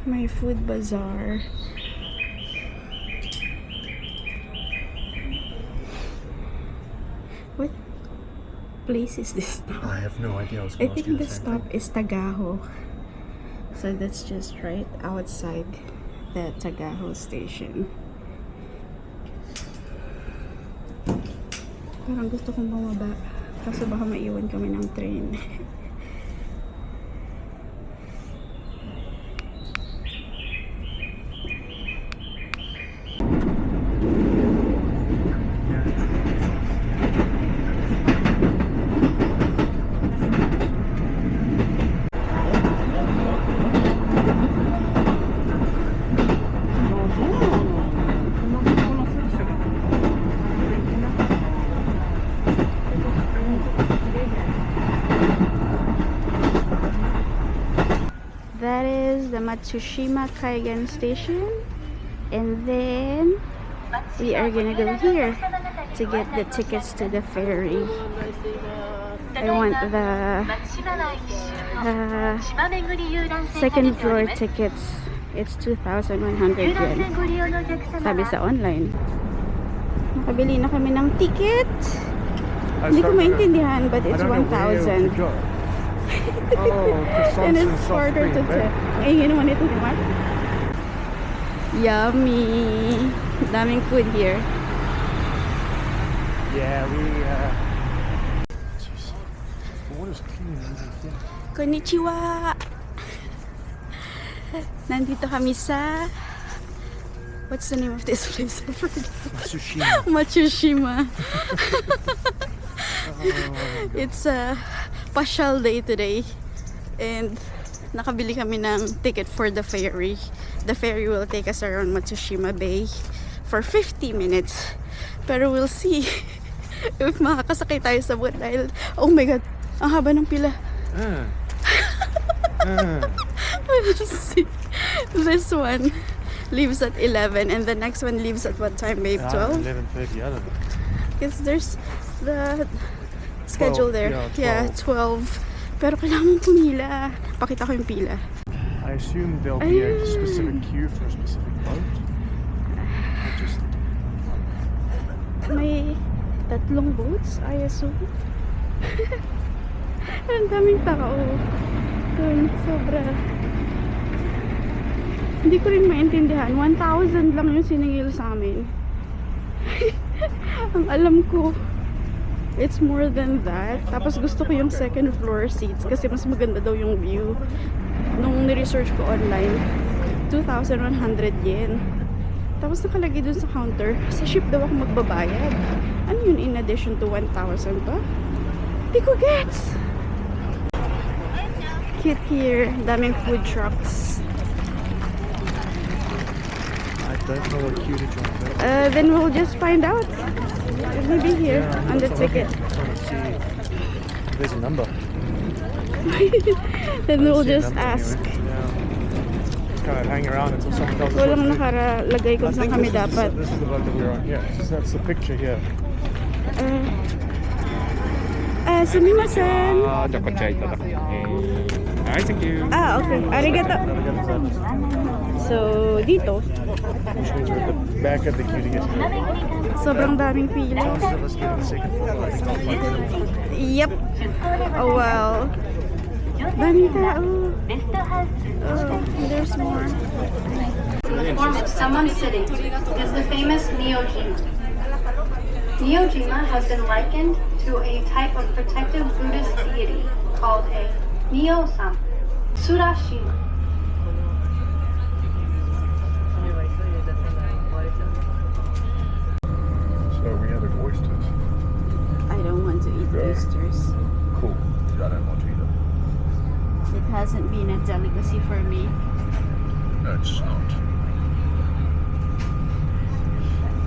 My food bazaar. What place is this stop? I have no idea. I think the stop is Tagaho. So that's just right outside the Tagaho station. Parang gusto kong bumaba. Kaso baka maiwan kami ng train. That is the Matsushima Kaigan station, and then we are gonna go here to get the tickets to the ferry. I want the second floor tickets. It's 2,100 yen. Sabi sa online. Nakabili na kami ng ticket. Hindi ko maintindihan, but it's 1,000. And it's harder to tell. Eh, yun naman ito, diba? Yummy! Daming food here. Yeah, what is clean? Konnichiwa! Nandito kami sa... What's the name of this place? I forgot. Matsushima. Matsushima. It's a partial day today. And nakabili kami ng ticket for the ferry. The ferry will take us around Matsushima Bay for 50 minutes. Pero we'll see if makakasakay tayo sa boat dahil, oh my god, ang haba ng pila. We'll see. This one leaves at 11 and the next one leaves at what time, babe? 12? 11:30, I don't know. Because there's the schedule 12, there. yeah, 12. Pero kailangan mong pumila. Pakita ko yung pila. I assume there'll be a specific queue for a specific boat. Or just... May tatlong boats, I assume. Ang daming tao. Dun, sobra. Hindi ko rin maintindihan. 1,000 lang yung siningil sa amin. Ang alam ko, it's more than that. Tapos gusto ko yung second floor seats kasi mas maganda daw yung view. Nung ni-research ko online, 2,100 yen. Tapos nakalagay dun sa counter, sa ship daw ako magbabayad. Ano yun in addition to 1,000 pa? Di ko gets! Cute here. Daming food trucks. I don't know what queue to join. Then we'll just find out. Maybe here on the ticket. Trying to see if there's a number. Then we'll just ask. Just kind of hang around until someone tells us what Walang to do. nakalagay kung saan kami dapat. This is the boat that we're on. Yeah, that's the picture here. Sumimasen. じゃあこちらいただく。はい、thank you. Ah, okay. Arigato. So, dito, Which means we're at the back of the queue to get to the... sobrang daming pila. So let's get to the second floor. I think I'll find it. Yep. Oh, well. Daming tao. Oh, there's more. In the form of someone sitting is the famous Neojima. Neojima has been likened to a type of protective Buddhist deity called a Neo-san, Surashima. So we have oysters. I don't want to eat oysters. Cool. I don't want to either. It hasn't been a delicacy for me. No, it's not.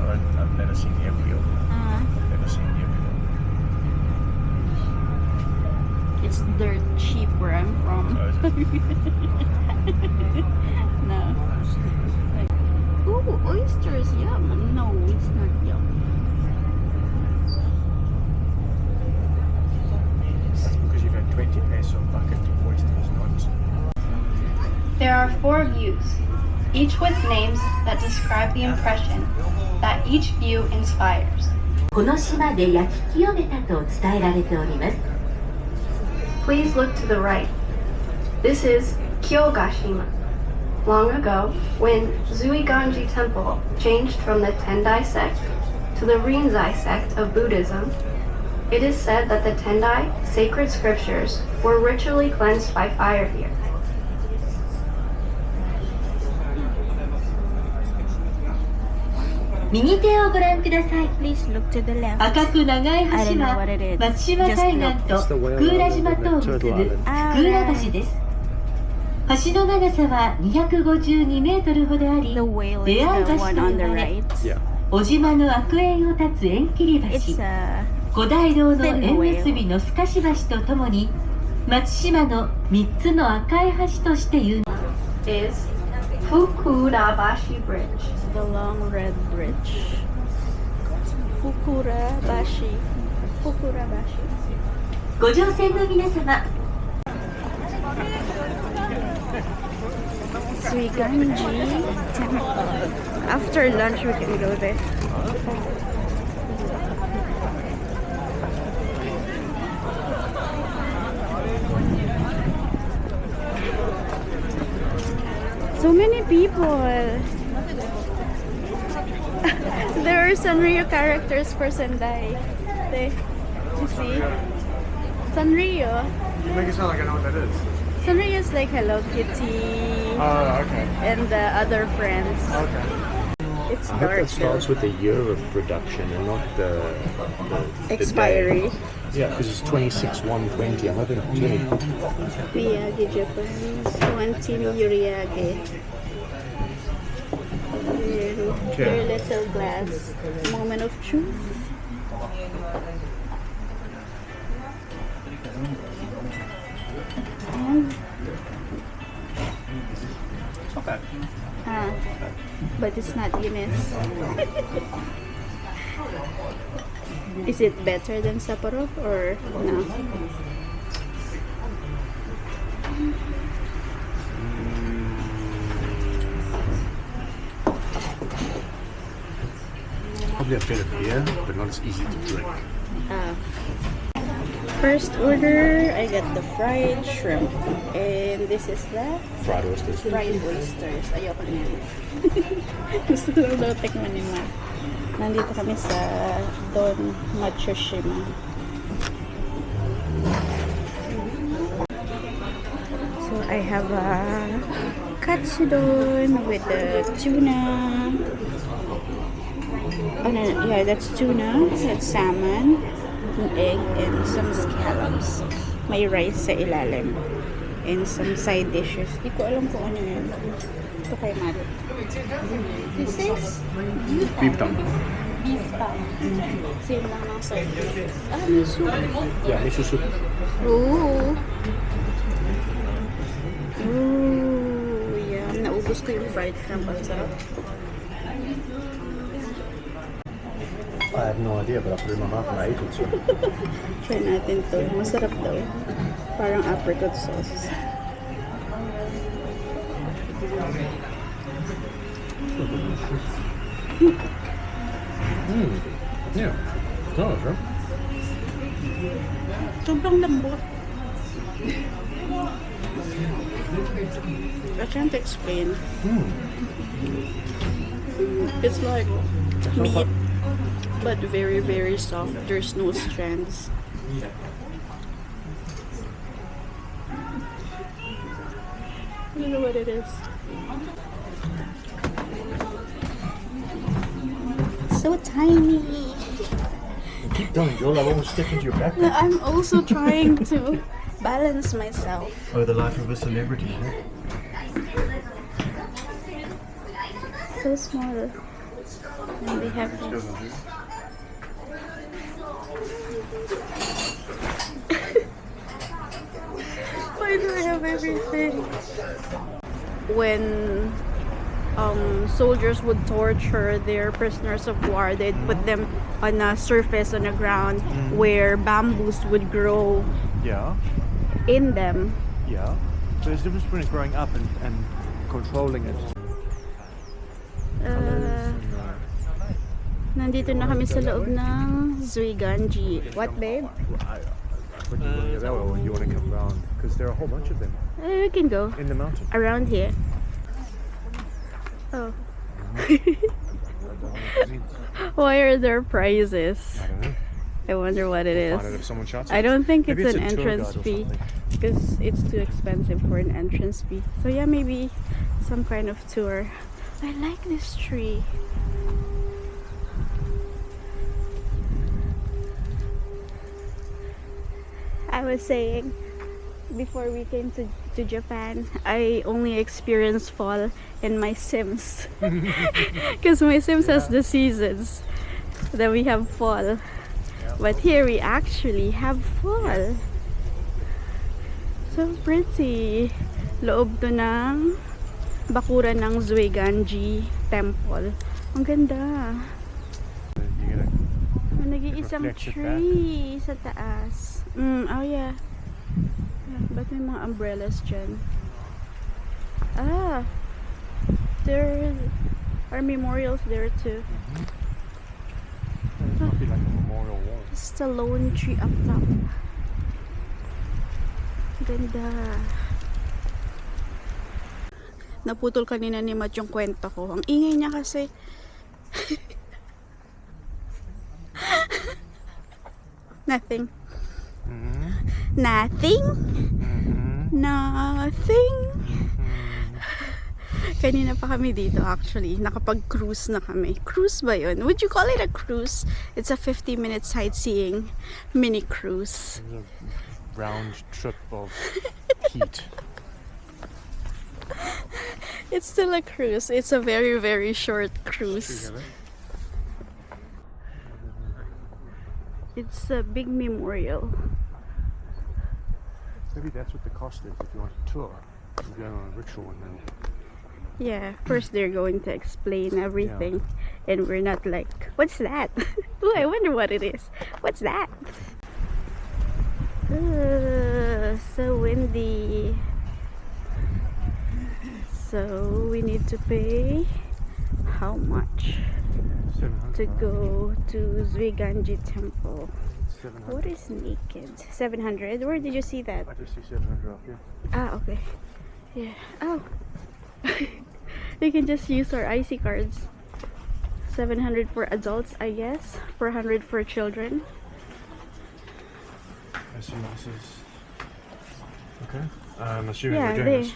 I've never seen earwheel. I've never seen earwheel. It's dirt cheap where I'm from. Oh, is it? No. Ooh, oysters, yum. No, it's not yum. That's because you've had 20 peso bucket of oysters, not... There are 4 views, each with names that describe the impression that each view inspires. この島で焼き清めたと伝えられております。 Please look to the right. This is Kyogashima. Long ago, when Zuiganji Temple changed from the Tendai sect to the Rinzai sect of Buddhism, it is said that the Tendai sacred scriptures were ritually cleansed by fire here. 右手をご覧ください。 Please look to the left. 赤く長い I don't 橋 know は what it is. 松島海岸と It's the whale 福浦 island 島 and とを the 結ぶ turtle 福 island. 浦橋です。橋の長さは252メートルほどあり、 The whale 出 is 会い the 橋と one 呼 on the ばれ、 right. Yeah. 小島の悪縁を断つ縁切り It's 橋、 a 五大堂の thin 縁 whale. 結びの透かし橋とともに、松島の3つの赤い橋として有名。 Is Fukurabashi Bridge. The long red bridge. Fukurabashi. Fukurabashi. ご乗船の皆様、 Suiganji Temple. After lunch, we can go there. So many people. There are Sanrio characters for Sendai. You see? Sanrio. You make it sound like I know what that is. Sanrio is like Hello Kitty Oh, okay. and the other friends. Okay. It's I hope dark that starts though. with the year of production and not the Expiry. day. Yeah, because it's 26/1/20. I'm hoping 20. Miyagi Japan. 20 Yuriage. Your little glass. Moment of truth. And, It's not bad. but it's not Guinness. Is it better than Sapporo or no? Probably a better beer, but not as easy to drink. First order, I got the fried shrimp. And this is the Fried oysters. fried oysters. Ayoko na yan. Gusto ko lang daw tikman ni Ma. Nandito kami sa Don Matsushima. So I have a katsudon with the tuna. Oh no, yeah, that's tuna. That's salmon, an egg, and some scallops. May rice sa ilalim. And some side dishes. Di ko alam kung ano yun. Ito kay Matt. This is Beef tongue. beef tongue. Same lang ng side dishes. Ah, may soup. Yeah, miso soup. Ooh. Ooh, yum. Naubos ko yung fried shrimp. Ang sarap. I have no idea, but I put it in my mouth and I ate it. So. Try natin to. Masarap daw. Parang apricot sauce. Yeah. No, bro. Sobrang lambot. I can't explain. It's like meat, but very, very soft. There's no strands. I don't know what it is. So tiny. Keep going, Joel. I won't step into your back. I'm also trying to balance myself. Oh, the life of a celebrity. So small. And they have this. Why do I have everything? When soldiers would torture their prisoners of war, they'd put them on a surface on the ground where bamboos would grow Yeah. in them. Yeah. So there's a difference between it growing up and controlling it. Nandito na kami sa loob ng Zuiganji. What, babe? When you want to go that way, or you want to come round? Because there are a whole bunch of them We can go in the mountain. around here. Oh. Why are there prizes? I don't know. I wonder what it is. Find out if someone shouts. I don't think Maybe it's it's an a tour entrance guide or fee something. because it's too expensive for an entrance fee. So yeah, maybe some kind of tour. I like this tree. I was saying before we came to Japan, I only experienced fall in my Sims because my Sims has the seasons. Then we have fall, but here we actually have fall. So pretty. Loob to ng bakuran ng Zuiganji Temple. Ang ganda. You're gonna Oh, nag-iisang reflect it back. tree sa taas. Oh yeah. Ba't may mga umbrellas dyan? Ah! There are memorials there too. It might be like a memorial wall. Just a lone tree up top. Ganda. Naputol kanina ni Matt yung kwento ko. Ang ingay niya kasi. Nothing. Nothing? Nothing? Kanina pa kami dito actually. Nakapag-cruise na kami. Cruise ba yun? Would you call it a cruise? It's a 50-minute sightseeing mini cruise. It was a round trip of heat. It's still a cruise. It's a very, very short cruise. It's a big memorial. Maybe that's what the cost is if you want a tour. You go on a ritual and then Yeah, first they're going to explain everything, and we're not like, what's that? Oh, I wonder what it is. What's that? So windy. So we need to pay how much 700. to go to Zuiganji Temple? 700. What is naked? 700? Where did you see that? I just see 700 up here. Ah, okay. Yeah. Oh. We can just use our IC cards. 700 for adults, I guess. 400 for children. I assume this is okay. I'm assuming Yeah, we're doing this.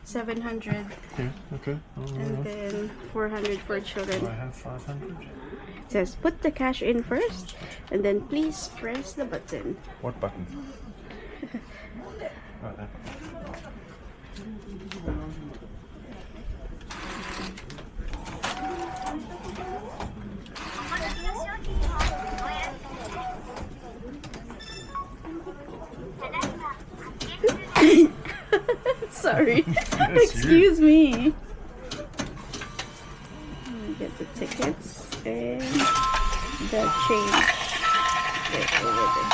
700 Yeah, okay. and then 400 for Do children. I have 500? It says put the cash in first and then please press the button. What button? Right there. Sorry. Yes, Excuse me. Get the tickets and the change. Right over there.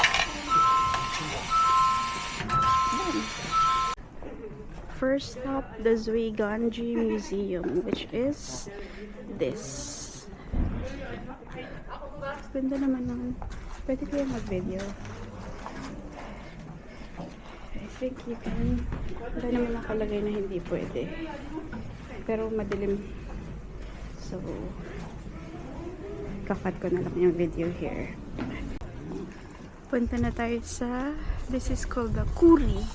First stop, the Zuiganji Museum, which is this. Ganda naman nun. Pwede kaya mag-video. I think you can. Wala naman nakalagay na hindi pwede. Pero madilim. So, kakat ko na lang yung video here. Punta na tayo sa, this is called the Kuri.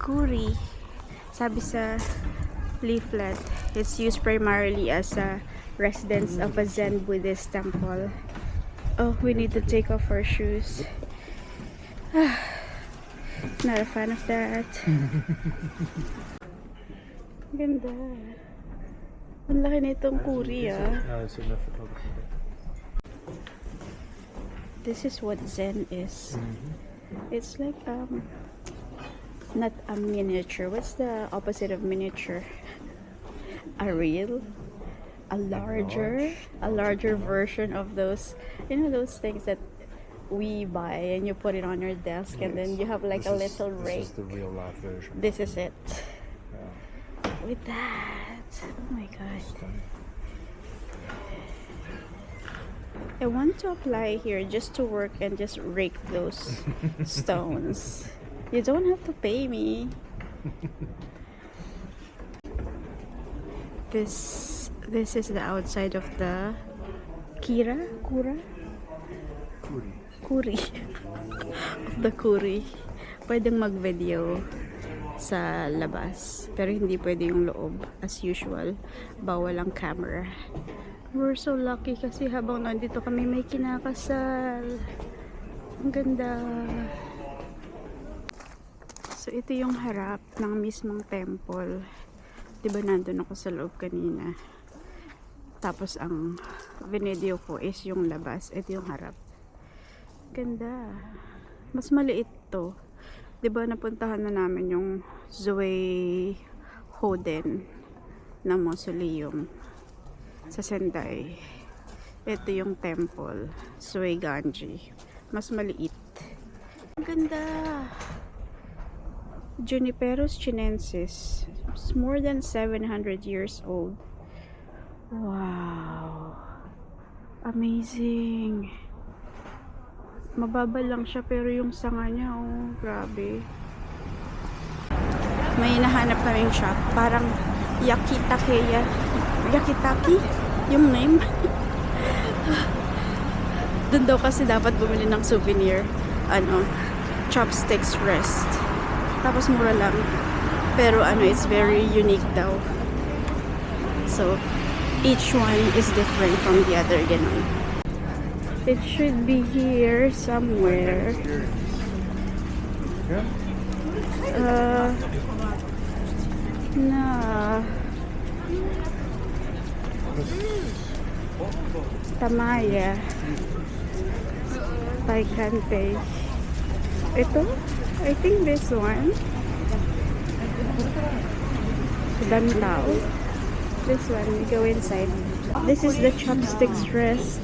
Kuri. Sabi sa leaflet, it's used primarily as a residence of a Zen Buddhist temple. Oh, we need to take off our shoes. Not a fan of that. Ganda. Ang laki nitong Kuri, ah. No, it's enough photography. This is what Zen is. It's like not a miniature. What's the opposite of miniature? A real? A larger version of those, you know, those things that we buy and you put it on your desk and then you have like This a is- little This rake. is the real life version. This is it. with that. Oh my god. I want to apply here just to work and just rake those stones. You don't have to pay me. This is the outside of the Kura? Kuri. Kuri. Of the Kuri. Pwedeng mag-video sa labas. Pero hindi pwede yung loob. As usual, bawal ang camera. We're so lucky kasi habang nandito kami may kinakasal. Ang ganda. So ito yung harap ng mismong temple. Diba nandun ako sa loob kanina. Tapos ang video ko is yung labas. Ito yung harap. Ganda. Mas maliit to. Diba napuntahan na namin yung Zoe Hoden na mausoleum sa Sendai. Ito yung temple. Zoe Ganji. Mas maliit. Ang ganda. Juniperus chinensis. It's more than 700 years old. Wow. Amazing. Mababa lang siya pero yung sanga niya, oh, grabe. May nahanap kaming shop. Parang Yakitakeya. Yakitaki? Yung name? Doon daw kasi dapat bumili ng souvenir. Chopsticks Rest. Tapos mura lang. Pero it's very unique daw. So, each one is different from the other, ganun. It should be here somewhere. Tamaya. Taikante. Ito? I think this one. Dantao. This one, we go inside. This is the Chopsticks Rest.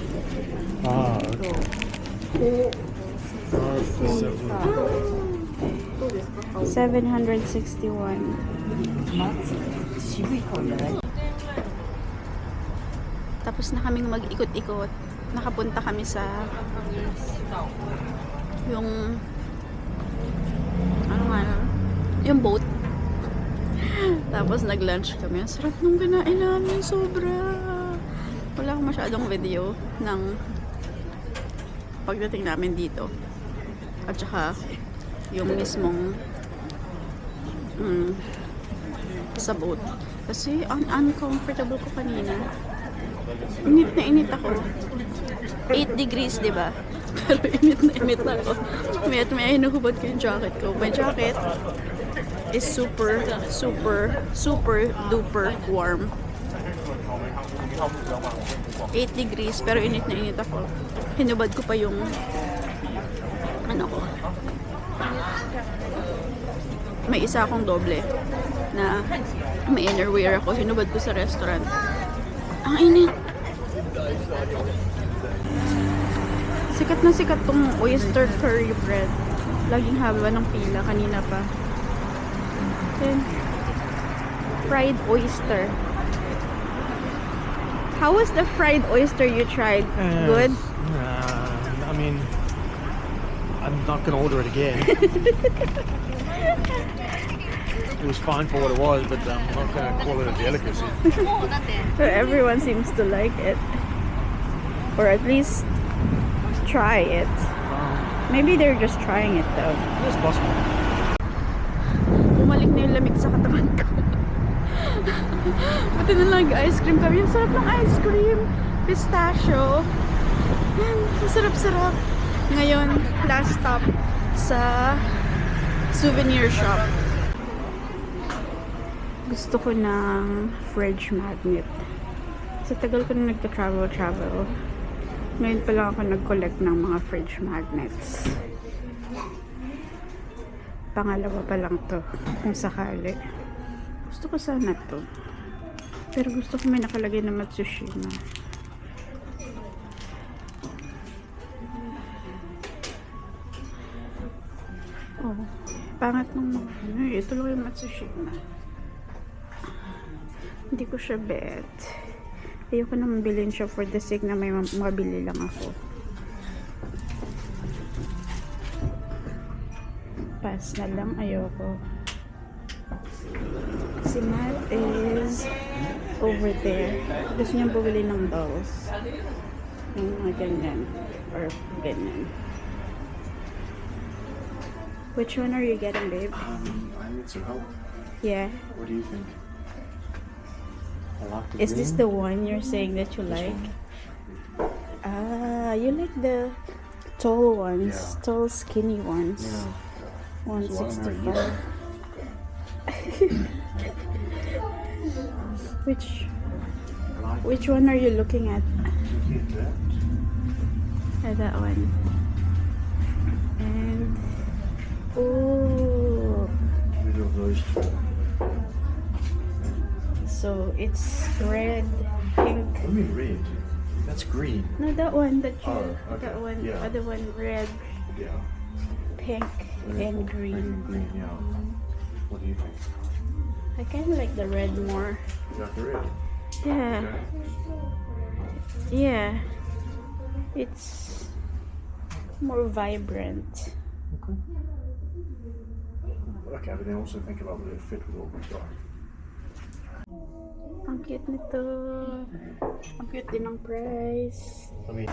Ah, okay. Oh, 761. Tapos na kaming mag-ikot-ikot. Nakapunta kami sa yung yung boat. Tapos nag-lunch kami. Ang sarap nung kinain namin. Sobra. Wala akong masyadong video ng pagdating namin dito. At saka yung mismong sa boat. Kasi uncomfortable ko kanina. Init na init ako. 8 degrees, diba? Pero init na init ako. May hinuhubad ko yung jacket ko. My jacket is super duper warm. 8 degrees, pero init na init ako. Hinubad ko pa yung ko. May isa akong doble na may innerwear ako. Hinubad ko sa restaurant. Ang init. Sikat na sikat tong oyster curry bread. Laging haba ng pila kanina pa. Then, fried oyster. How was the fried oyster you tried? Good? I mean, I'm not going to order it again. It was fine for what it was, but I'm not going to call it a delicacy. So everyone seems to like it. Or at least try it. Maybe they're just trying it though. It's possible. Bumalik na yung lamig sa katawan ko. Buti na lang ice cream kami. Ang sarap ng ice cream. Pistachio. Yan, ang sarap-sarap. Ngayon, last stop sa souvenir shop. Gusto ko ng fridge magnet. Sa tagal ko na nagta-travel. Ngayon pa lang ako nag-collect ng mga fridge magnets. Pangalawa pa lang to, kung sakali. Gusto ko sana to. Pero gusto ko may nakalagay na Matsushima. Oh, pangat nung ito lang yung Matsushima. Hindi ko siya bet. Ayoko naman bilhin siya for the sake na may mabili lang ako. Pass na lang, ayoko. Si Matt is over there. Gusto niyang bumili ng dolls. Yung mga ganyan. Or ganyan. Which one are you getting, babe? I need some help. Yeah. What do you think? I like the Is this green. the one you're saying that you like? Ah, you like the tall ones. Yeah. Tall, skinny ones. Yeah. There's a lot more 165. Which I like which one are you looking at? looking at that. That one. And oh, Middle of those two. so it's red, pink. What do you mean red? That's green. No, that one that you. Oh, okay. That one. Yeah. Other one, red, Yeah. pink, and green. Green, yeah. What do you think? I kind of like the red more. You like the red? Yeah. Okay. Yeah. It's more vibrant. Okay. Okay, but then also think about whether it fit with what we've got. Ang cute nito. Ang cute din ng price. I mean,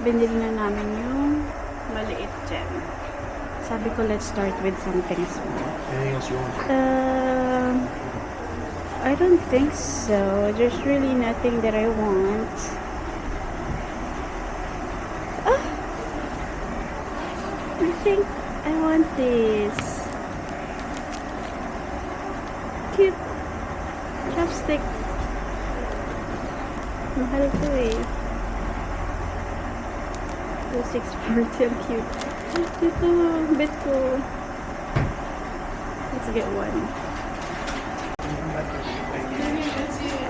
Binili na namin yung maliit dyan. Sabi ko, let's start with something small. anything else you want? I don't think so. There's really nothing that I want. Ah! I think I want this. Cute. Chopstick. Mahal to eh. 640. Ang cute. Ito, bet ko. Let's get one.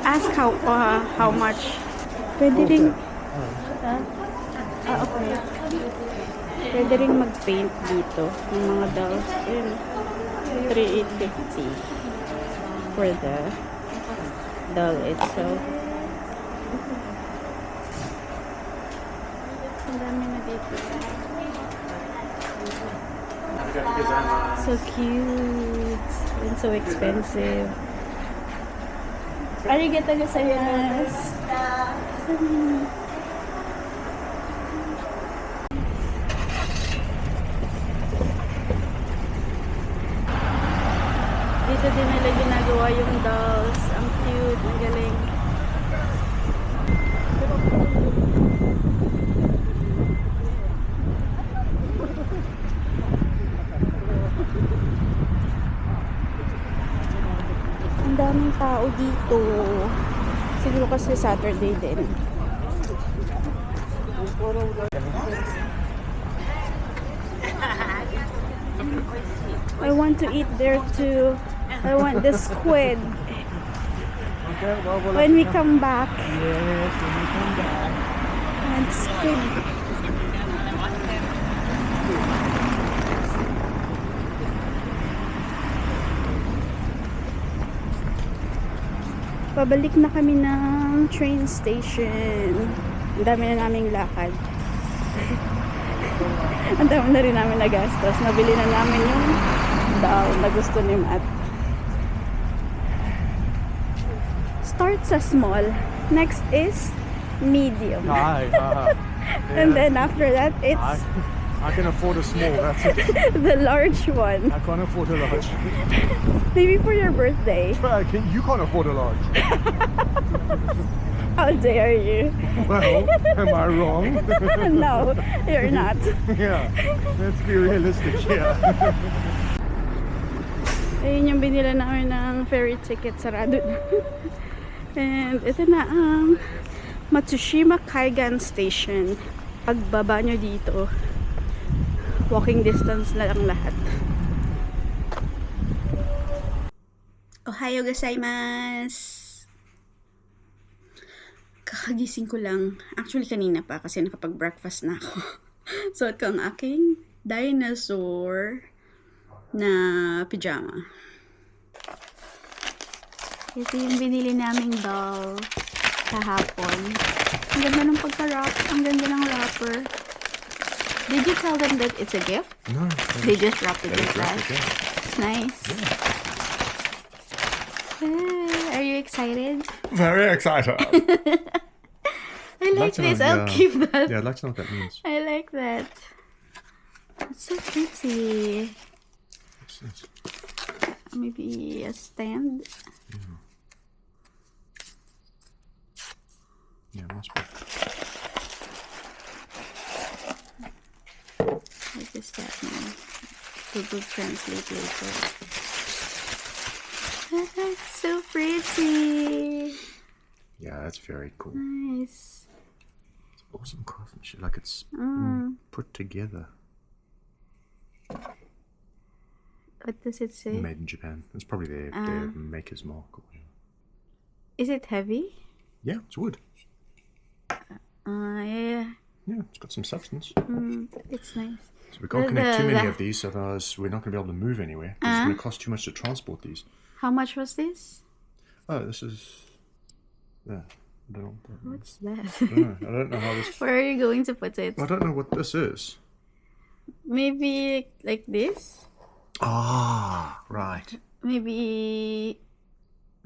Ask how much. Pwede rin. Okay. Pwede rin mag-paint dito ng mga dolls. Yun. 3,850 for the doll itself. Ang dami na dito. So cute. And so expensive. Arigatou gozaimasu. Dito din nila ginagawa yung dolls. Ang cute, ang galing. Ang daming tao dito. Siguro kasi Saturday din. I want to eat there too. I want the squid. Okay, well, When we come back. yes, when we come back. And squid. Pabalik na kami ng train station. Ang dami na naming lakad. Ang dami na rin namin nagastos. Nabili na namin yung doll na gusto ni Matt. Start sa small. Next is medium. And then after that, it's I can afford a small, that's it. the large one. I can't afford a large. Maybe for your birthday. You can't afford a large. How dare you? Well, am I wrong? No, you're not. Yeah, let's be realistic here. Ayun yung binila namin ng ferry ticket, sarado na. And ito na ang Matsushima Kaigan Station. Pagbaba nyo dito, walking distance na lang lahat. Ohayo gozaimasu! Kakagising ko lang. Actually, kanina pa kasi nakapag-breakfast na ako. Suot ko ang aking dinosaur na pajama. Ito yung binili naming doll kahapon. Ang ganda ng pagka-wrap. Ang ganda ng wrapper. Did you tell them that it's a gift? No. They just wrapped it like that. Okay. It's nice. Are you excited? Very excited. I like to know, this. I'll yeah. keep that. Yeah, I'd like to know what that means. I like that. It's so pretty. What's this? Maybe a stand. Yeah, it must be. What does that mean? Google Translate later. So pretty. Yeah, that's very cool. Nice. It's awesome craftsmanship. Like it's put together. What does it say? Made in Japan. It's probably their maker's mark. Or whatever. Is it heavy? Yeah, it's wood. Yeah. Yeah, it's got some substance. It's nice. So we can't connect too many of these, otherwise we're not going to be able to move anywhere. It's going to cost too much to transport these. How much was this? Oh, this is... Yeah, I don't know. What's that? I don't know how this... Where are you going to put it? I don't know what this is. Maybe like this? Ah, right. Maybe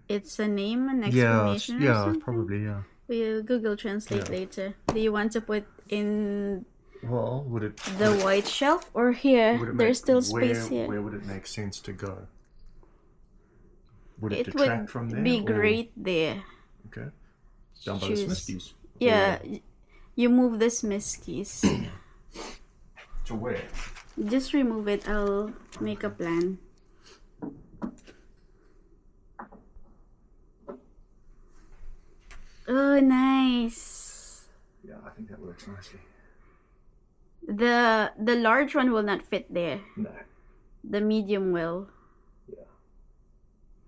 it's a name, an Yeah, explanation or yeah, something? probably, yeah. We'll Google Translate later. Do you want to put in Well, would it... the white shelf or here? would it There's make- still space here. Where would it make sense to go? Would it, It detract would from there? be or- great there. Okay. Down by the Choose. Smiskies. Yeah, you move the Smiskies. To where? Just remove it. I'll make a plan. Oh, nice. Yeah, I think that works nicely. The large one will not fit there. No. The medium will. Yeah.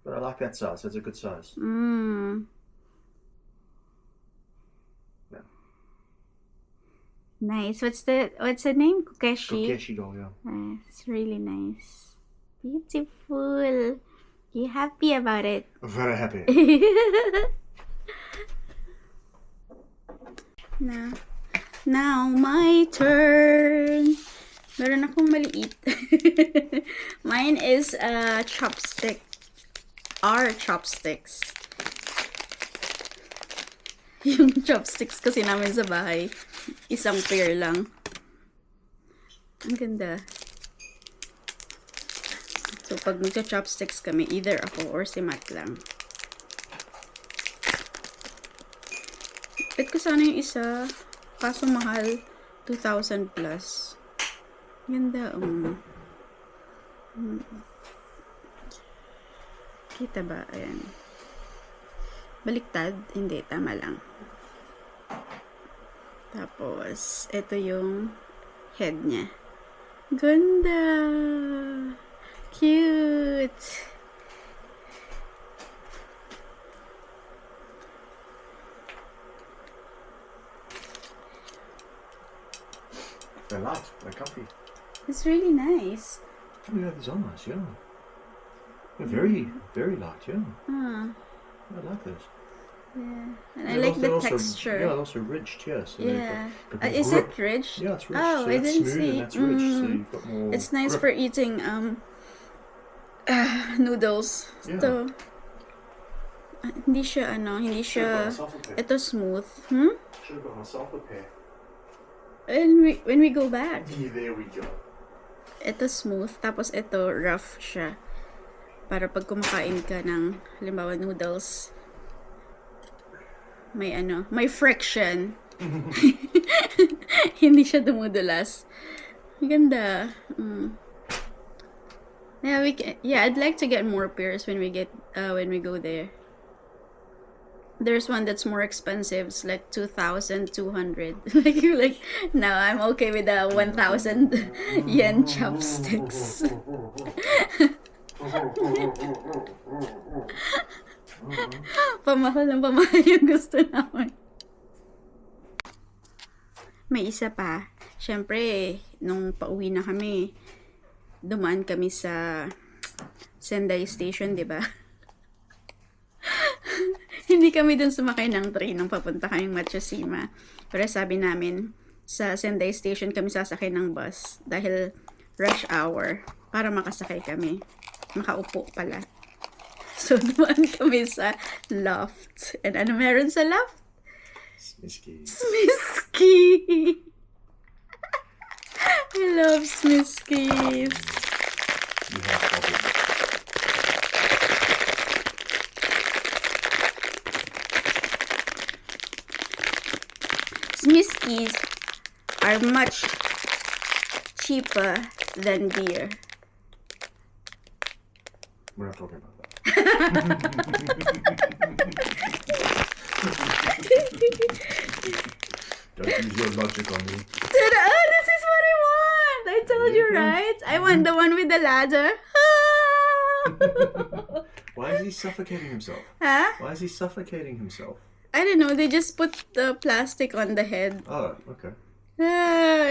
But I like that size. That's a good size. Mm. Yeah. Nice. What's the name? Kokeshi. Kokeshi doll, yeah. It's really nice. Beautiful. You happy about it? Very happy. Now my turn. Meron akong maliit. Mine is a chopstick. Our chopsticks. Yung chopsticks kasi namin sa bahay, isang pair lang. Ang ganda. So, pag magka-chopsticks kami, either ako or si Matt lang. Bet ko sana yung isa, kaso mahal, 2,000 plus. Ganda, Kita ba? Ayan. Baliktad? Hindi, tama lang. Tapos, ito yung head niya. Ganda! Cute! They're light. They're comfy. It's really nice. Oh, yeah, these are nice, yeah. They're very, very light, yeah. I like those. Yeah. And I They're like the also, texture. Yeah, they're also ridged, yeah. So Yeah. they've got Is grip. it ridged? Yeah, it's ridged. Oh, so I that's didn't smooth see. and that's ridged, so you've got more It's nice grip. for eating noodles. Yeah. Ito. Hindi siya hindi Should've got siya myself a pair. ito smooth. Should've got myself a pair. And when we go back, Yeah, there we go. ito smooth, tapos ito rough siya. Para pag kumakain ka ng halimbawa noodles, may friction. Hindi siya dumudulas. Ganda. Yeah, I'd like to get more pairs when we go there. There's one that's more expensive. It's like 2,200. like no, I'm okay with the 1,000 yen chopsticks. Pamahal yung gusto namin. May isa pa. Siyempre, nung pauwi na kami, dumaan kami sa Sendai Station, di ba? Hindi kami dun sumakay ng train nung papunta kaming Matsushima. Pero sabi namin, sa Sendai Station kami sasakay ng bus dahil rush hour para makasakay kami. Makaupo pala. So, dumaan kami sa loft. And ano meron sa loft? Smisky. Smisky! I love Smiskies. You have problems. Smiskies are much cheaper than beer. We're not talking about that. Don't use your logic on me. Ta-da! This is what I want! I told you, right? I want the one with the ladder. Why is he suffocating himself? Huh? Why is he suffocating himself? I don't know. They just put the plastic on the head. Oh, okay.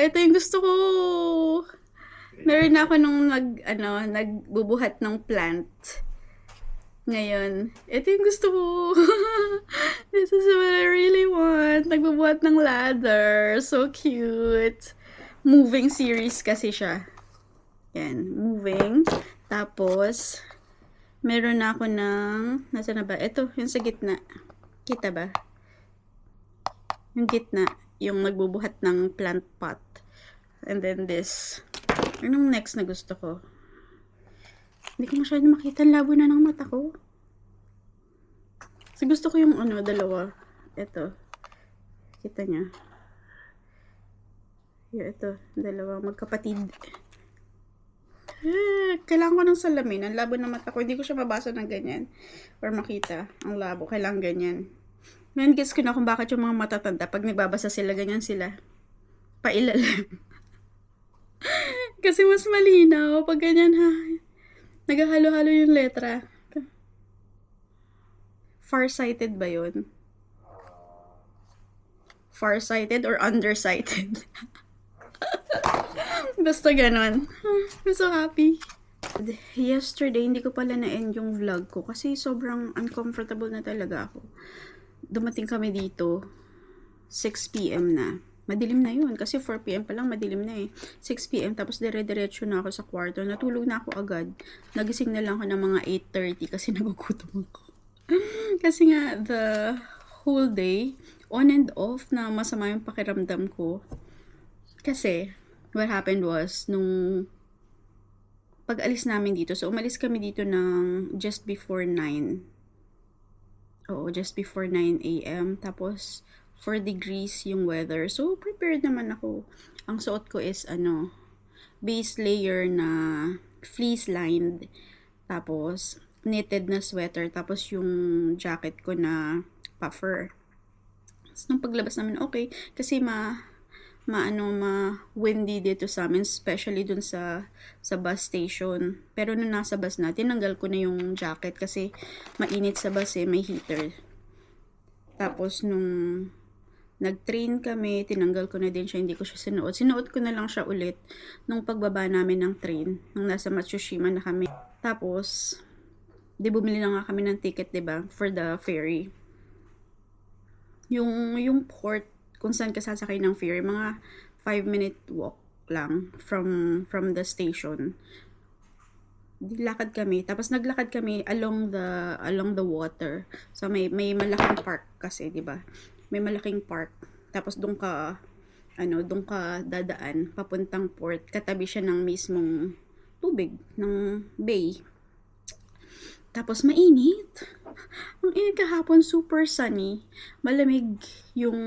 Ito yung gusto ko. Meron ako nung nagbubuhat ng plant. Ngayon, ito yung gusto ko. This is what I really want. Nagbubuhat ng ladder. So cute. Moving series kasi siya. Yan, moving. Tapos, meron na ako ng, nasa na ba? Ito, yung sa gitna. Kita ba? Yung gitna, yung nagbubuhat ng plant pot. And then this. Anong next na gusto ko? Hindi ko masyado makita. Labo na ng mata ko. Kasi gusto ko yung dalawa. Ito. Kita niya. Ito. Dalawa. Magkapatid. Kailangan ko ng salamin. Ang labo ng mata ko. Hindi ko siya mabasa ng ganyan. Or makita. Ang labo. Kailangan ganyan. Ngayon, guess ko na kung bakit yung mga matatanda, pag nagbabasa sila, ganyan sila. Pailalim. Kasi mas malinaw. Pag ganyan, ha. Naghahalo-halo yung letra. Farsighted ba yun? Farsighted or undersighted? Basta ganon. I'm so happy. Yesterday, hindi ko pala na-end yung vlog ko kasi sobrang uncomfortable na talaga ako. Dumating kami dito, 6 p.m. na. Madilim na yun kasi 4 p.m. pa lang madilim na eh. 6 p.m. tapos dire-diretso na ako sa kwarto. Natulog na ako agad. Nagising na lang ako ng mga 8:30 kasi nagugutom ako. Kasi nga, the whole day, on and off na masama yung pakiramdam ko. Kasi, what happened was, nung pag-alis namin dito, so umalis kami dito ng just before 9. Oo, just before 9 a.m. Tapos, 4 degrees yung weather. So, prepared naman ako. Ang suot ko is, base layer na fleece-lined. Tapos, knitted na sweater. Tapos, yung jacket ko na puffer. Tapos, nung paglabas namin, okay. Kasi, windy dito sa amin. Especially dun sa bus station. Pero, nung nasa bus na, tinanggal ko na yung jacket. Kasi, mainit sa bus eh. May heater. Tapos, nung nag-train kami, tinanggal ko na din siya, hindi ko siya sinuot. Sinuot ko na lang siya ulit nung pagbaba namin ng train, nung nasa Matsushima na kami. Tapos, bumili na nga kami ng ticket, diba, for the ferry. Yung port, kung saan ka sasakay ng ferry, mga 5-minute walk lang from the station. Lakad kami. Tapos naglakad kami along the water. So may malaking park kasi, 'di ba? May malaking park. Tapos doon ka dadaan papuntang port. Katabi siya ng mismong tubig ng bay. Tapos mainit. Ang init kahapon, super sunny. Malamig yung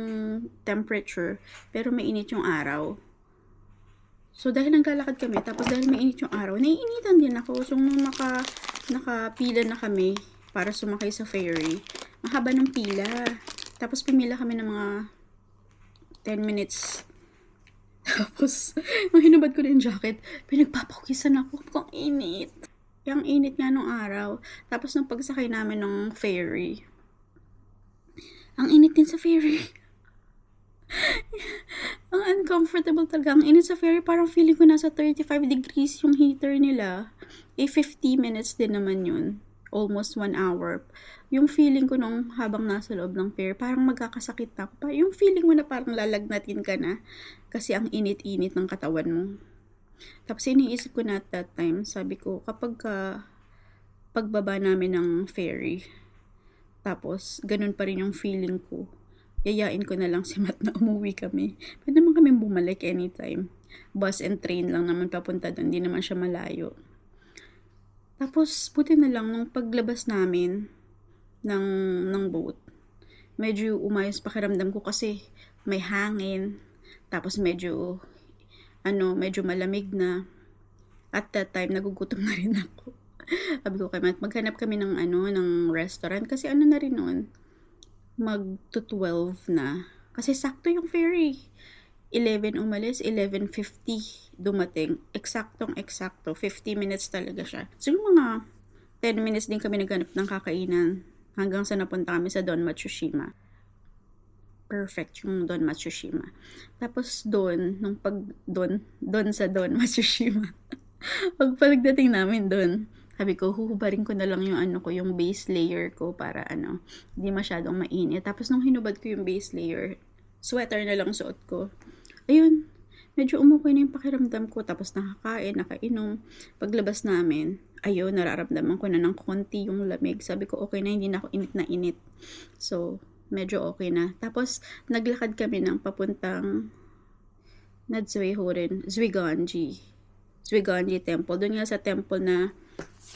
temperature, pero mainit yung araw. So, dahil naglalakad kami, tapos dahil mainit yung araw, naiinitan din ako. So, nung nakapila na kami para sumakay sa ferry, mahaba ng pila. Tapos, pumila kami ng mga 10 minutes. Tapos, nung hinubad ko na yung jacket, pinagpapawisan ako. Ang init. Yung init nga nung araw. Tapos, nung pagsakay namin ng ferry, ang init din sa ferry. Ang uncomfortable talaga. Ang init sa ferry, parang feeling ko nasa 35 degrees yung heater nila. 50 minutes din naman yun. almost 1 hour. Yung feeling ko nung habang nasa loob ng fair, parang magkakasakit na ako. Yung feeling mo na parang lalagnatin ka na kasi ang init-init ng katawan mo. Tapos iniisip ko na at that time, sabi ko, kapag pagbaba namin ng ferry, tapos ganun pa rin yung feeling ko, yayain ko na lang si Matt na umuwi kami. Pwede naman kami bumalik anytime. Bus and train lang naman papunta doon, hindi naman siya malayo. Tapos, buti na lang nung paglabas namin ng boat, medyo umayos pakiramdam ko kasi may hangin, tapos medyo malamig na. At that time, nagugutom na rin ako. Sabi ko kay Matt, maghanap kami ng restaurant kasi na rin noon, mag-12 na. Kasi sakto yung ferry. 11 umalis, 11:50 dumating. Eksakto, 50 minutes talaga siya. So, yung mga 10 minutes din kami naghanap ng kakainan hanggang sa napunta kami sa Don Matsushima. Perfect yung Don Matsushima. Tapos doon sa Don Matsushima. Pagdating namin doon, sabi ko, huhubarin ko na lang yung base layer ko para hindi masyadong mainit. Tapos nung hinubad ko yung base layer, sweater na lang suot ko. Ayun, medyo umukoy na yung pakiramdam ko. Tapos nakainom. Paglabas namin, ayun, nararamdaman ko na ng konti yung lamig. Sabi ko, okay na, hindi na ako init na init. So, medyo okay na. Tapos, naglakad kami ng papuntang Zuiganji Temple. Doon nga sa temple na,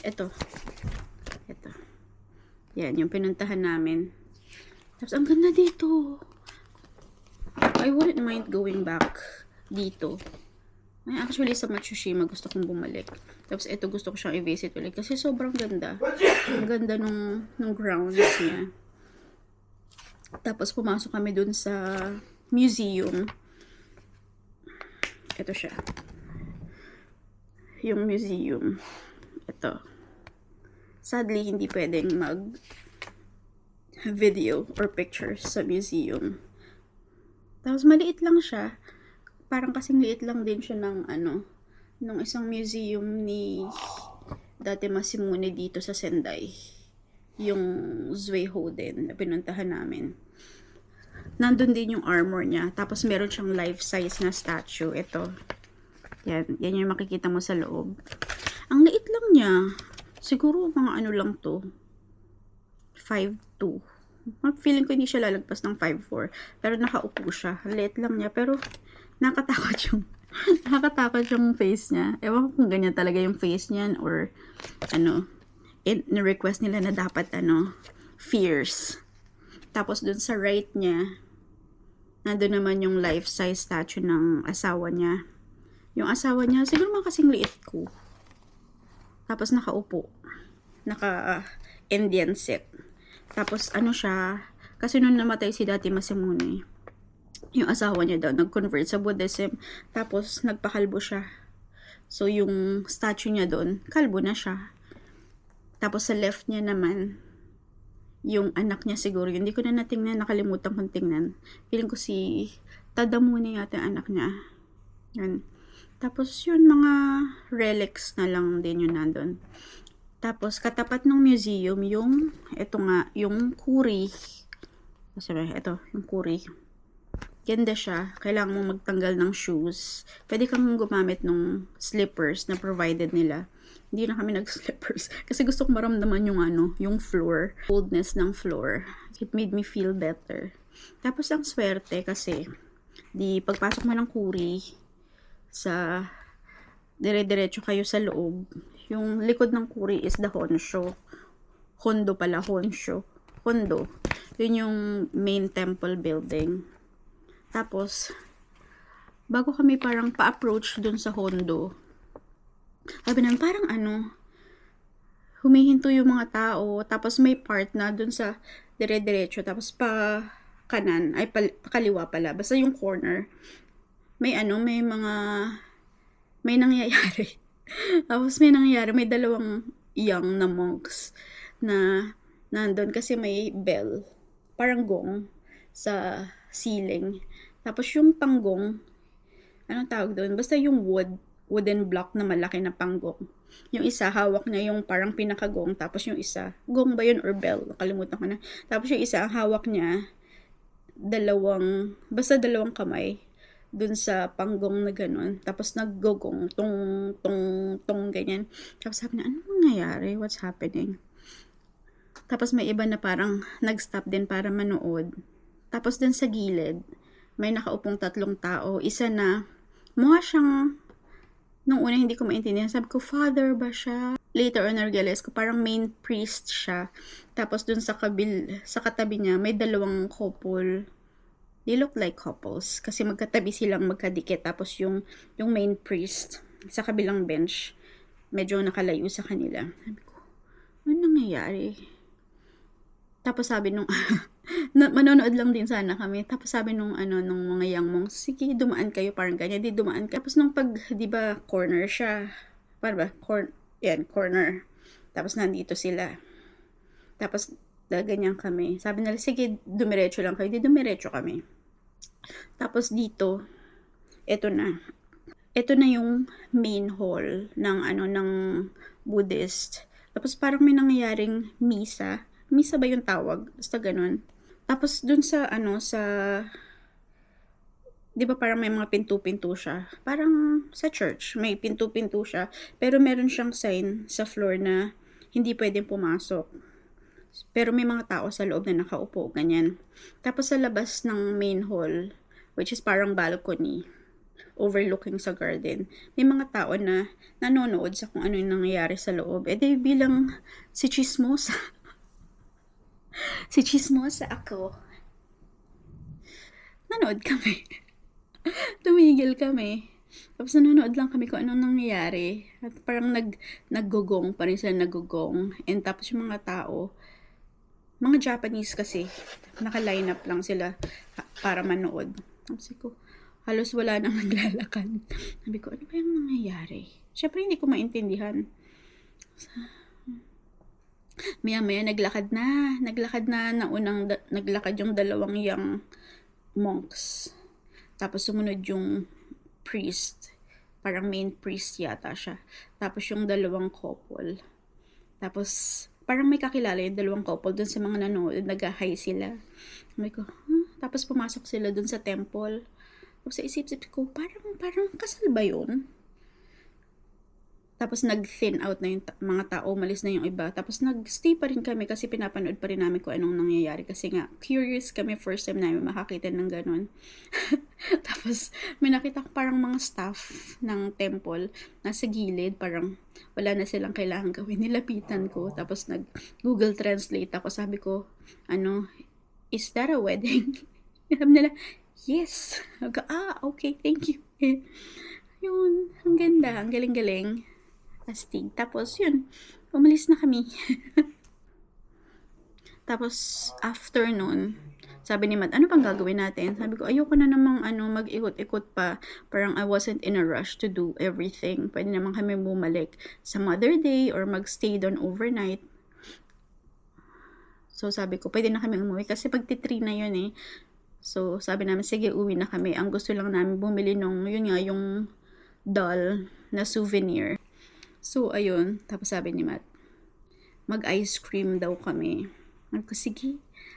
ito. Yan, yung pinuntahan namin. Tapos, ang ganda dito. I wouldn't mind going back dito. Actually, sa Matsushima, gusto kong bumalik. Tapos, ito gusto ko siyang i-visit ulit. Kasi sobrang ganda. Ang ganda nung grounds niya. Tapos, pumasok kami dun sa museum. Ito siya. Yung museum. Ito. Sadly, hindi pwedeng mag-video or pictures sa museum. Tapos, maliit lang siya. Parang kasing liit lang din siya ng nung isang museum ni Date Masamune dito sa Sendai. Yung Zuihoden na pinuntahan namin. Nandun din yung armor niya. Tapos meron siyang life-size na statue. Ito. Yan yung makikita mo sa loob. Ang liit lang niya. Siguro mga lang to. 5'2". Feeling ko hindi siya lalagpas ng 5'4". Pero nakaupo siya. Liit lang niya. Pero nakatakot yung face niya. Ewan ko kung ganyan talaga yung face niyan or ni-request nila na dapat fierce. Tapos dun sa right niya, nandun naman yung life-size statue ng asawa niya. Yung asawa niya, siguro mga kasing liit ko. Tapos nakaupo. Naka-Indian set. Tapos siya, kasi nung namatay si Date Masamune, yung asawa niya daw, nag-convert sa Buddhism. Tapos nagpakalbo siya. So yung statue niya doon, kalbo na siya. Tapos sa left niya naman, yung anak niya siguro, hindi ko na natingnan, nakalimutan kong tingnan. Feeling ko si Tadamune yata yung anak niya. Yan. Tapos yun, mga relics na lang din yun nandun. Tapos katapat ng museum, yung kuri. Ito, yung kuri. Ganda siya. Kailangan mo magtanggal ng shoes. Pwede kang gumamit ng slippers na provided nila. Hindi na kami nag-slippers. Kasi gusto kong maramdaman yung floor. Coldness ng floor. It made me feel better. Tapos ang swerte kasi, pagpasok mo ng kuri, dire-diretso kayo sa loob. Yung likod ng kuri is the Honsho. Hondo. Yun yung main temple building. Tapos, bago kami parang pa-approach dun sa Hondo, sabi namin, parang humihinto yung mga tao, tapos may part na dun sa dire-diretso, tapos pa kanan, pakaliwa pala, basta yung corner, may nangyayari. Tapos may dalawang young na monks na nandun kasi may bell, parang gong, sa ceiling. Tapos yung panggong, anong tawag doon? Basta yung wood wooden block na malaki na panggong. Yung isa, hawak niya yung parang pinakagong, tapos yung isa, gong ba yun or bell? Nakalimutan ko na. Tapos yung isa, ang hawak niya, basta dalawang kamay, dun sa panggong na ganun. Tapos naggogong, tong, ganyan. Tapos sabi na, ano nangyayari? What's happening? Tapos may iba na parang nag-stop din para manood. Tapos dun sa gilid, may nakaupong 3 tao. Isa na, mukha siyang, nung una hindi ko maintindihan, sabi ko, father ba siya? Later on, na-realize ko, parang main priest siya. Tapos dun sa katabi niya, may 2 couple. They look like couples. Kasi magkatabi silang magkadikit. Tapos yung main priest, sa kabilang bench, medyo nakalayo sa kanila. Sabi ko, ano nangyayari? Tapos sabi nung, manonood lang din sana kami. Tapos sabi nung mga young monks, sige, dumaan kayo, parang ganyan, di dumaan kayo. Tapos nung di ba, corner siya. Para ba? Corner. Tapos nandito sila. Tapos, ganyan kami. Sabi nila, sige, dumiretso lang kayo. Di dumiretso kami. Tapos dito, eto na. Ito na yung main hall ng Buddhist. Tapos parang may nangyayaring misa. Misa ba yung tawag? Basta ganun. Tapos dun sa, di ba parang may mga pinto-pinto siya? Parang sa church, may pinto-pinto siya. Pero meron siyang sign sa floor na hindi pwedeng pumasok. Pero may mga tao sa loob na nakaupo, ganyan. Tapos sa labas ng main hall, which is parang balcony, overlooking sa garden, may mga tao na nanonood sa kung ano yung nangyayari sa loob. Eh di bilang si Chismosa, ako, nanood kami. Tumigil kami. Tapos nanonood lang kami kung anong nangyayari. At parang naggugong pa rin sila, naggugong. And tapos yung mga tao, mga Japanese kasi, naka-line up lang sila para manood. Sabi ko, halos wala nang naglalakad. Sabi ko, ano ba yung nangyayari? Siyempre hindi ko maintindihan. Maya-maya naglakad na naglakad yung 2 young monks. Tapos sumunod yung priest. Parang main priest yata siya. Tapos yung 2 couple. Tapos parang may kakilala yung 2 couple dun sa mga nanonood. Nag-hi sila. Sabi ko, Tapos pumasok sila dun sa temple. Tapos sa isip-isip ko, parang kasal ba yun? Tapos nag-thin out na yung mga tao, malis na yung iba. Tapos nag-stay pa rin kami kasi pinapanood pa rin namin kung anong nangyayari. Kasi nga, curious kami, first time namin makakita ng ganun. Tapos may nakita ko parang mga staff ng temple nasa gilid, parang wala na silang kailangan gawin. Nilapitan ko, tapos nag-Google Translate ako. Sabi ko, is that a wedding? Sabi nila, yes. Okay, thank you. Yun, ang ganda, ang galing-galing. Astig. Tapos, yun, umalis na kami. Tapos, after nun, sabi ni Matt, ano pang gagawin natin? Sabi ko, ayoko na namang mag-ikot-ikot pa. Parang I wasn't in a rush to do everything. Pwede naman kami bumalik some other day or mag-stay doon overnight. So, sabi ko, pwede na kami umuwi kasi pagti-3 na yun eh. So, sabi namin, sige, uwi na kami. Ang gusto lang namin bumili yung doll na souvenir. So, ayun. Tapos sabi ni Matt, mag-ice cream daw kami. Sabi ko, sige.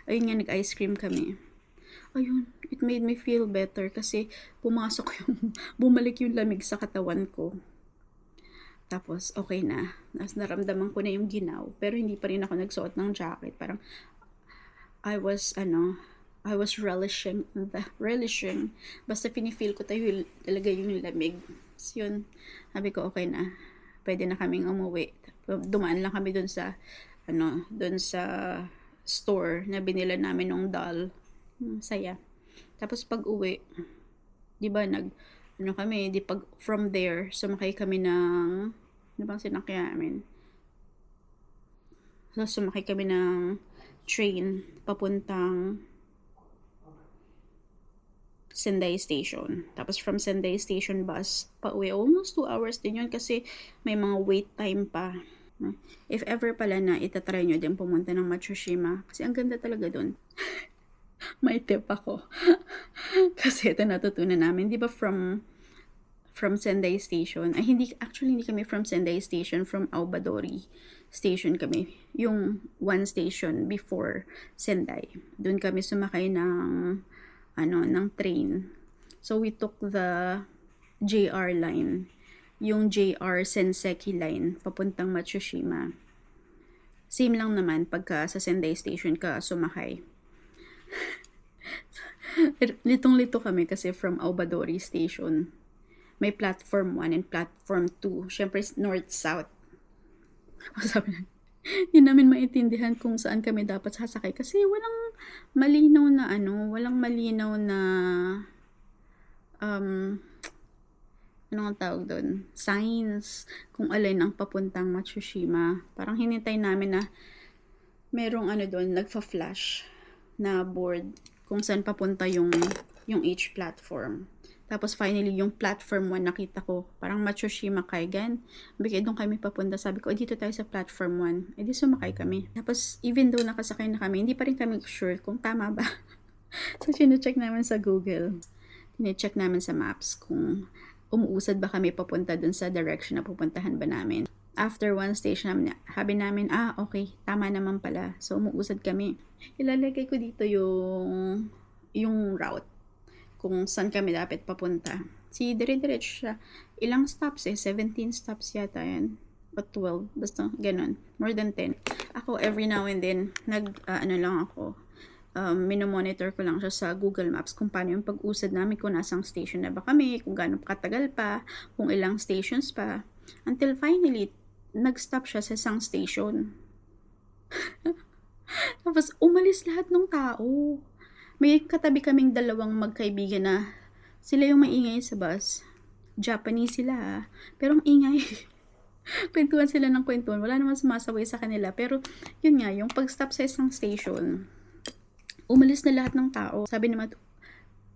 Ayun nga, nag-ice cream kami. Ayun, it made me feel better kasi bumalik yung lamig sa katawan ko. Tapos, okay na. Tapos, naramdaman ko na yung ginaw. Pero hindi pa rin ako nagsuot ng jacket. Parang, I was relishing. Basta pinifeel ko talaga yung lamig. So, yun. Sabi ko, okay na. Pwede na kaming umuwi. Dumaan lang kami dun sa store na binila namin ng doll. Saya. Tapos pag uwi, di ba from there, sumakay kami ng, ano bang sinakyan namin? So, sumakay kami ng train papuntang Sendai Station. Tapos from Sendai Station bus, pauwi. Almost 2 hours din yun kasi may mga wait time pa. If ever pala na itatry nyo din pumunta ng Matsushima. Kasi ang ganda talaga dun. May tip ako. Kasi ito natutunan namin. Di ba from from Sendai Station. Ay, hindi kami from Sendai Station, from Aobadori Station kami. Yung one station before Sendai. Doon kami sumakay ng train. So, we took the JR line. Yung JR Senseki line, papuntang Matsushima. Same lang naman pagka sa Sendai Station ka sumakay. Litong-lito kami kasi from Aobadori Station. May platform 1 and platform 2. Siyempre, north-south. Sabi na, hindi namin maintindihan kung saan kami dapat sasakay kasi walang malinaw na anong tawag doon? Signs kung alin ang papuntang Matsushima. Parang hinintay namin na merong doon, nagfa-flash na board kung saan papunta yung each platform. Tapos finally, yung platform 1 nakita ko, parang Matsushima Kaigan. Bigay doon kami papunta. Sabi ko, dito tayo sa platform 1. Di sumakay kami. Tapos, even though nakasakay na kami, hindi pa rin kami sure kung tama ba. So, sinecheck namin sa Google. Sinecheck namin sa maps kung umuusad ba kami papunta doon sa direction na pupuntahan ba namin. After one station, sabi namin, okay, tama naman pala. So, umuusad kami. Ilalagay ko dito yung route kung saan kami dapat papunta. Dire-diretso siya. Ilang stops 17 stops yata yan. O 12. Basta ganun. More than 10. Ako, every now and then, minomonitor ko lang siya sa Google Maps kung paano yung pag-usad namin, kung nasang station na ba kami, kung gaano katagal pa, kung ilang stations pa. Until finally, nag-stop siya sa isang station. Tapos, umalis lahat ng tao. May katabi kaming dalawang magkaibigan na sila yung maingay sa bus. Japanese sila, pero ang ingay. Kwentuhan sila ng kwentuhan. Wala naman sumasaway sa kanila. Pero, yun nga, yung pag-stop sa isang station, umalis na lahat ng tao. Sabi naman,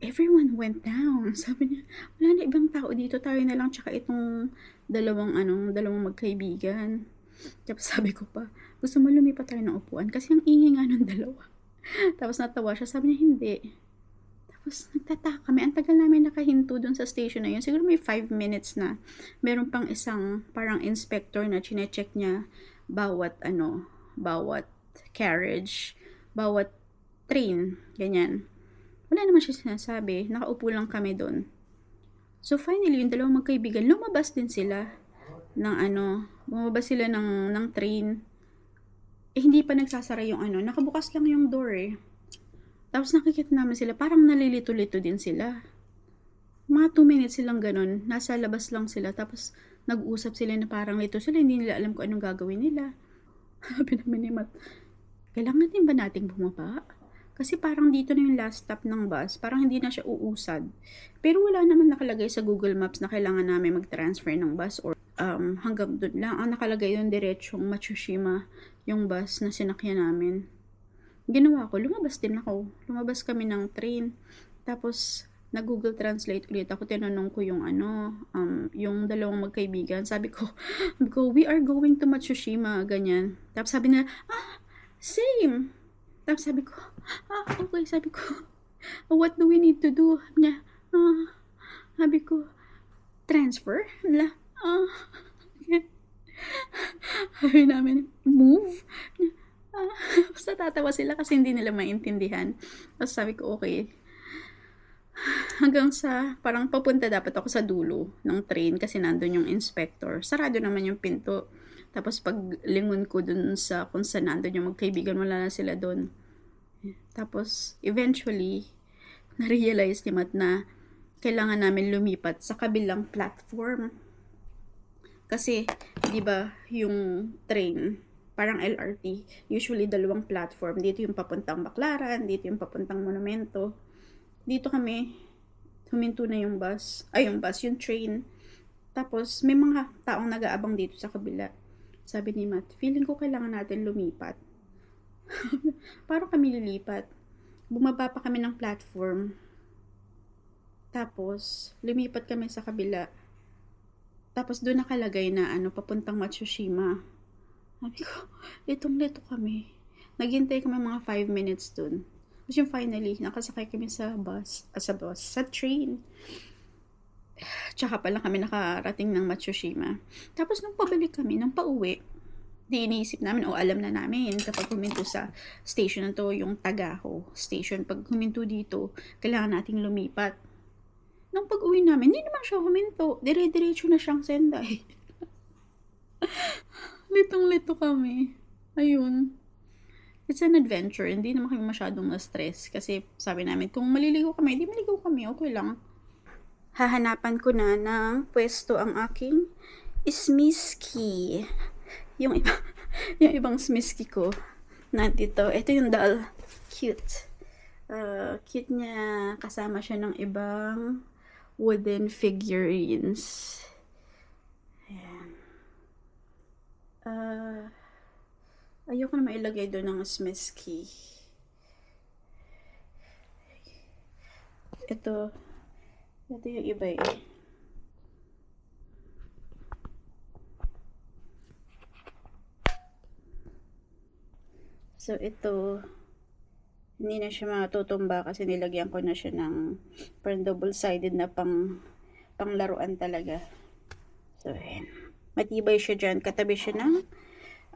everyone went down. Sabi niya, wala na ibang tao dito. Tayo na lang, tsaka itong dalawang magkaibigan. Tapos sabi ko pa, gusto mo lumipat tayo ng upuan? Kasi ang ingay nga ng dalawa. Tapos natawa siya, sabi niya, hindi. Tapos nagtataka kami, ang tagal namin nakahinto dun sa station na yun. Siguro may 5 minutes na. Meron pang isang parang inspector na chinecheck niya bawat carriage, bawat train, ganyan. Wala naman siya sinasabi, nakaupo lang kami dun. So finally, yung dalawang magkaibigan, lumabas din sila bumabas sila ng train. Hindi pa nagsasara yung nakabukas lang yung door Tapos nakikita namin sila, parang nalilito-lito din sila. Mga 2 minutes silang ganun, nasa labas lang sila, tapos nag-usap sila na parang lito sila, hindi nila alam kung anong gagawin nila. Sabi namin ni Matt, kailangan din ba nating bumaba? Kasi parang dito na yung last stop ng bus, parang hindi na siya uusad. Pero wala naman nakalagay sa Google Maps na kailangan namin mag-transfer ng bus or hanggang doon lang. Ang nakalagay yung diretsong Matsushima yung bus na sinakyan namin. Ginawa ko, lumabas din ako. Lumabas kami ng train. Tapos, nag-Google Translate ulit ako. Tinanong ko yung yung dalawang magkaibigan. Sabi ko, we are going to Matsushima, ganyan. Tapos sabi nila, same. Tapos sabi ko, okay. Sabi ko, what do we need to do? Sabi ko, transfer? Sabi namin, move? Basta tatawa sila kasi hindi nila maintindihan. Tapos sabi ko, okay. Hanggang sa, parang papunta dapat ako sa dulo ng train kasi nandun yung inspector. Sarado naman yung pinto. Tapos pag lingon ko dun sa kung saan nandun yung magkaibigan, wala na sila dun. Tapos, eventually, na-realize ni Matt na kailangan namin lumipat sa kabilang platform. Kasi, di ba, yung train, parang LRT, usually dalawang platform. Dito yung papuntang Baclaran, dito yung papuntang Monumento. Dito kami, huminto na yung yung train. Tapos, may mga taong nag-aabang dito sa kabila. Sabi ni Matt, feeling ko kailangan natin lumipat. Parang kami lilipat. Bumaba pa kami ng platform. Tapos, lumipat kami sa kabila. Tapos, doon nakalagay na papuntang Matsushima. Sabi ko, litong-lito kami. Naghintay kami mga 5 minutes doon. Tapos yung finally, nakasakay kami sa train. Tsaka pa lang kami nakarating ng Matsushima. Tapos nung pabalik kami, nung pauwi, di iniisip namin o alam na namin kapag huminto sa station na to, yung Tagaho station, pag huminto dito, kailangan nating lumipat. Nung pag-uwi namin, hindi naman siya huminto. Dire-diretso na siyang Sendai. Litong-lito kami. Ayun. It's an adventure. Hindi naman kami masyadong na-stress. Kasi sabi namin, kung maliligo kami, di maligo kami. Okay lang. Hahanapan ko na ng pwesto ang aking Smiski. Yung ibang Smiski ko. Nandito. Ito yung doll. Cute. Cute niya. Kasama siya ng ibang wooden figurines. Ayan. Ayoko na mailagay doon ng Smiski. Ito yung iba eh. So, ito, hindi na siya matutumba kasi nilagyan ko na siya ng parang double-sided na panglaruan talaga. So, ayan. Matibay siya dyan. Katabi siya ng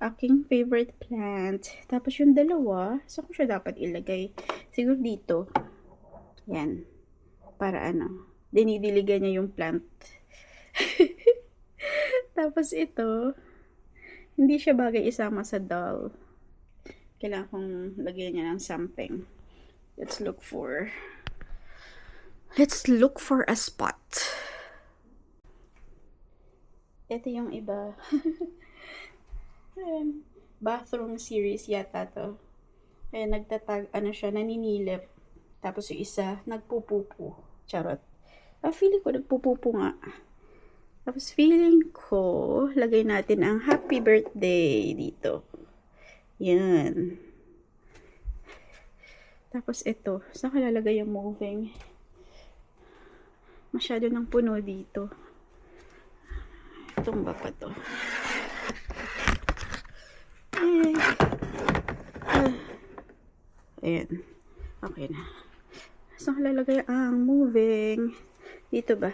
aking favorite plant. Tapos yung dalawa, saan ko siya dapat ilagay? Siguro dito. Yan. Para dinidiligan niya yung plant. Tapos ito, hindi siya bagay isama sa doll. Kailangan kong lagyan niya ng something. Let's look for a spot. Ito yung iba. Bathroom series yata to. Nagtatag, siya, naninilip. Tapos yung isa, nagpupupo. Charot. Feeling ko nagpupupo nga. Tapos feeling ko, lagay natin ang happy birthday dito. Yan. Tapos ito, saan ka lalagay yung moving? Masyado nang puno dito. Tumba pa to. Ayan. Okay na. Saan ka lalagay ang moving? Dito ba?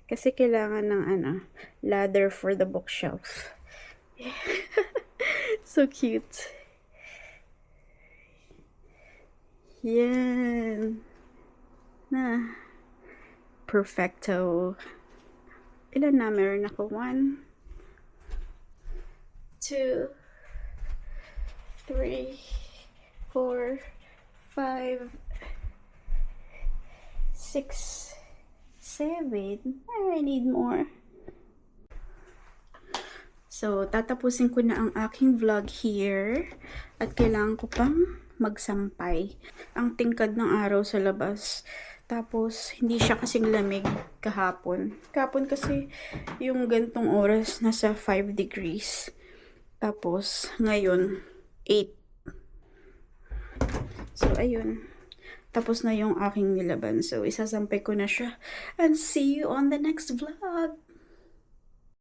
Kasi kailangan ng ladder for the bookshelf. So cute. Yan. Na. Perfecto. Ilan na? Meron ako. 1, 2, 3, 4, 5, 6, 7. I need more. So, tatapusin ko na ang aking vlog here. At kailangan ko pang magsampay. Ang tingkad ng araw sa labas. Tapos, hindi siya kasing lamig kahapon. Kahapon kasi yung gantong oras nasa 5 degrees. Tapos, ngayon, 8. So, ayun. Tapos na yung aking nilaban. So, isasampay ko na siya. And see you on the next vlog.